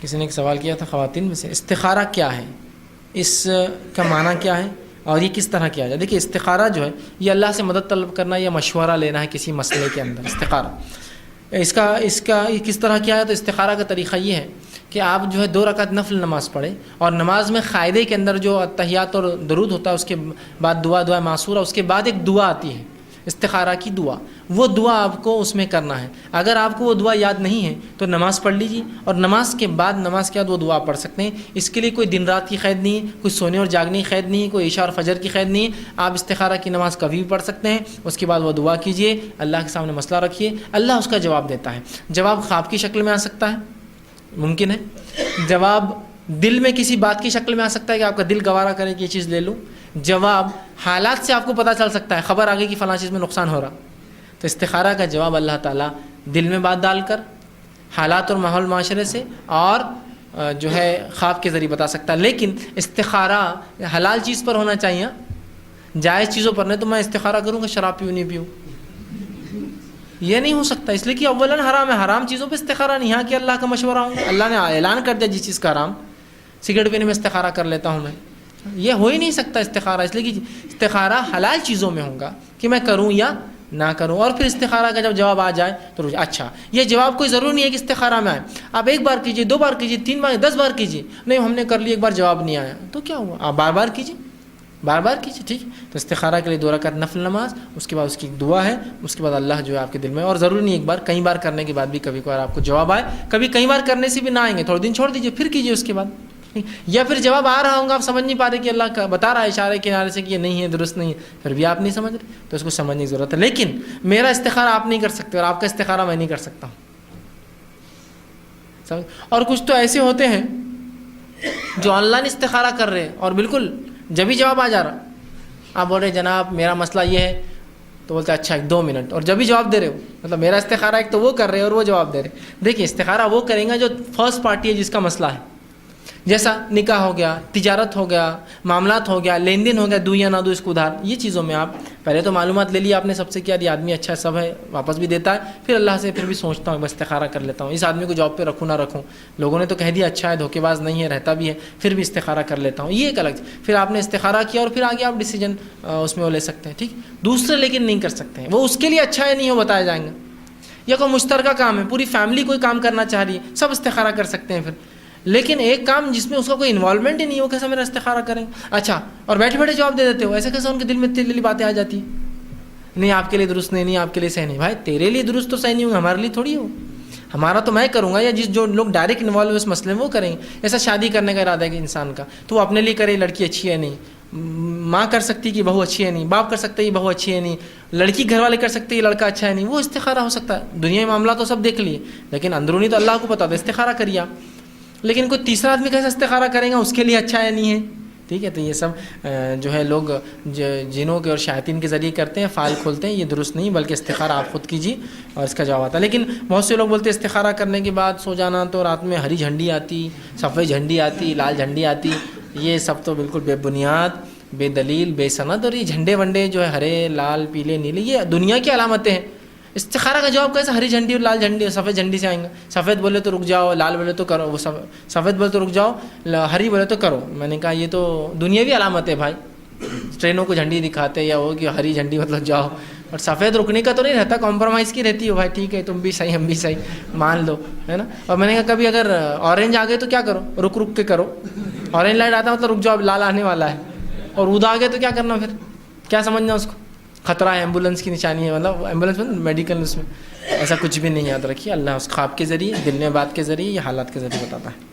کسی نے ایک سوال کیا تھا خواتین میں سے، استخارہ کیا ہے، اس کا معنی کیا ہے اور یہ کس طرح کیا جائے؟ دیکھیے استخارہ جو ہے یہ اللہ سے مدد طلب کرنا یا مشورہ لینا ہے کسی مسئلے کے اندر، استخارہ اس کا کس طرح کیا ہے؟ تو استخارہ کا طریقہ یہ ہے کہ آپ جو ہے 2 رکعت نفل نماز پڑھیں اور نماز میں قاعدے کے اندر جو تحیات اور درود ہوتا ہے اس کے بعد دعا معصورہ، اس کے بعد ایک دعا آتی ہے استخارہ کی دعا، وہ دعا آپ کو اس میں کرنا ہے۔ اگر آپ کو وہ دعا یاد نہیں ہے تو نماز پڑھ لیجیے اور نماز کے بعد وہ دعا پڑھ سکتے ہیں۔ اس کے لیے کوئی دن رات کی قید نہیں ہے، کوئی سونے اور جاگنے کی قید نہیں ہے، کوئی عشاء اور فجر کی قید نہیں ہے۔ آپ استخارہ کی نماز کبھی بھی پڑھ سکتے ہیں، اس کے بعد وہ دعا کیجیے، اللہ کے سامنے مسئلہ رکھیے، اللہ اس کا جواب دیتا ہے۔ جواب خواب کی شکل میں آ سکتا ہے، ممکن ہے، جواب دل میں کسی بات کی شکل میں آ سکتا ہے کہ آپ کا دل گوارا کرے کہ یہ چیز لے لوں، جواب حالات سے آپ کو پتہ چل سکتا ہے، خبر آگے کی فلاں چیز میں نقصان ہو رہا۔ تو استخارہ کا جواب اللہ تعالیٰ دل میں بات ڈال کر، حالات اور ماحول معاشرے سے اور جو ہے خواب کے ذریعے بتا سکتا ہے۔ لیکن استخارہ حلال چیز پر ہونا چاہیے، جائز چیزوں پر نہیں۔ تو میں استخارہ کروں کہ شراب پیوں نہیں پیوں، یہ نہیں ہو سکتا، اس لیے کہ اولاً حرام ہے، حرام چیزوں پہ استخارہ نہیں۔ یہاں کہ اللہ کا مشورہ ہوں، اللہ نے اعلان کر دیا جس چیز کا حرام، سگریٹ پینے میں استخارہ کر لیتا ہوں میں، یہ ہو ہی نہیں سکتا استخارہ، اس لیے کہ استخارہ حلال چیزوں میں ہوگا کہ میں کروں یا نہ کروں۔ اور پھر استخارہ کا جب جواب آ جائے تو اچھا، یہ جواب کوئی ضروری نہیں ہے کہ استخارہ میں آئے، آپ 1 بار کیجیے، 2 بار کیجیے، 3 بار، 10 بار کیجیے، نہیں ہم نے کر لی 1 بار جواب نہیں آیا تو کیا ہوا، آپ بار بار کیجیے، بار بار کیجیے، ٹھیک۔ تو استخارہ کے لیے 2 رکعت نفل نماز، اس کے بعد اس کی دعا ہے، اس کے بعد اللہ جو ہے آپ کے دل میں، اور ضروری نہیں 1 بار، کئی بار کرنے کے بعد بھی کبھی کبھار آپ کو جواب آئے، کبھی کئی بار کرنے سے بھی نہ آئیں گے، تھوڑے دن چھوڑ دیجیے، پھر کیجیے اس کے بعد، یا پھر جواب آ رہا ہوں گا آپ سمجھ نہیں پا رہے کہ اللہ کا بتا رہا ہے اشارے کنارے سے کہ یہ نہیں ہے، درست نہیں ہے، پھر بھی آپ نہیں سمجھ رہے تو اس کو سمجھنے کی ضرورت ہے۔ لیکن میرا استخارہ آپ نہیں کر سکتے اور آپ کا استخارہ میں نہیں کر سکتا ہوں۔ اور کچھ تو ایسے ہوتے ہیں جو آن لائن استخارہ کر رہے ہیں اور بالکل جبھی جواب آ جا رہا، آپ بول رہے جناب میرا مسئلہ یہ ہے، تو بولتے اچھا 1-2 منٹ، اور جبھی جواب دے رہے ہو، مطلب میرا استخارہ ایک تو وہ کر رہے ہیں اور وہ جواب دے رہے۔ دیکھیں استخارہ وہ کریں گا جو فرسٹ پارٹی ہے جس کا مسئلہ ہے، جیسا نکاح ہو گیا، تجارت ہو گیا، معاملات ہو گیا، لین دین ہو گیا، دو یا نہ دو اس کو ادھار، یہ چیزوں میں آپ پہلے تو معلومات لے لی آپ نے سب سے، کیا یہ آدمی اچھا سب ہے، واپس بھی دیتا ہے، پھر اللہ سے پھر بھی سوچتا ہوں بس استخارہ کر لیتا ہوں، اس آدمی کو جاب پہ رکھوں نہ رکھوں، لوگوں نے تو کہہ دیا اچھا ہے، دھوکے باز نہیں ہے، رہتا بھی ہے، پھر بھی استخارہ کر لیتا ہوں، یہ ایک الگ، پھر آپ نے استخارہ کیا اور پھر آگے آپ ڈیسیجن اس میں وہ لے سکتے ہیں، ٹھیک۔ دوسرے لیکن نہیں کر سکتے ہیں، وہ اس کے لیے اچھا ہے نہیں وہ بتائے جائیں گے، یا کوئی مشترکہ کام ہے، پوری فیملی کوئی کام کرنا چاہ رہی ہے، سب استخارہ کر سکتے ہیں پھر، لیکن ایک کام جس میں اس کا کوئی انوالومنٹ ہی نہیں ہو، کیسا میرا استخارہ کریں گے؟ اچھا، اور بیٹھے بیٹھے جواب دے دیتے ہو، ایسے کیسے ان کے دل میں اتنی باتیں آ جاتی ہیں، نہیں آپ کے لیے درست نہیں آپ کے لیے صحیح نہیں، بھائی تیرے لیے درست تو صحیح نہیں ہوگا، ہمارے لیے تھوڑی ہو، ہمارا تو میں کروں گا، یا جو لوگ ڈائریکٹ انوالو ہوئے اس مسئلے میں وہ کریں گے۔ ایسا شادی کرنے کا ارادہ ہے کہ انسان کا، تو وہ اپنے لیے کرے لڑکی اچھی ہے نہیں، ماں کر سکتی کہ بہو اچھی ہے نہیں، باپ کر سکتے یہ بہو اچھی ہے نہیں، لڑکی گھر والے کر سکتے یہ لڑکا اچھا ہے نہیں، وہ استخارہ ہو سکتا ہے، دنیا میں معاملہ تو سب دیکھ لیے، لیکن اندرونی تو اللہ کو پتا تھا، استخارہ کریے آپ۔ لیکن کوئی تیسرا آدمی کیسا استخارہ کرے گا اس کے لیے اچھا ہے نہیں ہے، ٹھیک ہے۔ تو یہ سب جو ہے لوگ جنوں کے اور شیاطین کے ذریعے کرتے ہیں، فائل کھولتے ہیں، یہ درست نہیں، بلکہ استخارہ آپ خود کیجیے اور اس کا جواب آتا ہے۔ لیکن بہت سے لوگ بولتے ہیں استخارہ کرنے کے بعد سو جانا تو رات میں ہری جھنڈی آتی، سفید جھنڈی آتی، لال جھنڈی آتی، یہ سب تو بالکل بے بنیاد، بے دلیل، بے سند، اور یہ جھنڈے ونڈے جو ہے ہرے لال پیلے نیلے یہ دنیا کی علامتیں ہیں۔ استخارہ کا جواب کیسے ہری جھنڈی اور لال جھنڈی اور سفید جھنڈی سے آئیں گا؟ سفید بولے تو رک جاؤ، لال بولے تو کرو، سفید بولے تو رک جاؤ، ہری بولے تو کرو۔ میں نے کہا یہ تو دنیاوی علامت ہے بھائی، ٹرینوں کو جھنڈی دکھاتے یا وہ کہ ہری جھنڈی مطلب جاؤ، اور سفید رکنے کا تو نہیں رہتا، کمپرومائز کی رہتی ہے بھائی، ٹھیک ہے تم بھی صحیح ہم بھی صحیح مان لو، ہے نا۔ اور میں نے کہا کبھی اگر اورنج آ گئے تو کیا کرو، رک رک کے کرو، اورنج لائٹ آتا مطلب رک جاؤ، اب لال آنے والا ہے، اور ادا آ گئے تو کیا کرنا، پھر کیا سمجھنا اس کو، خطرہ ہے، ایمبولینس کی نشانی ہے، مطلب ایمبولینس میں میڈیکل، اس میں ایسا کچھ بھی نہیں، یاد رکھیے اللہ اس خواب کے ذریعے، دل میں بات کے ذریعے، یہ حالات کے ذریعے بتاتا ہے۔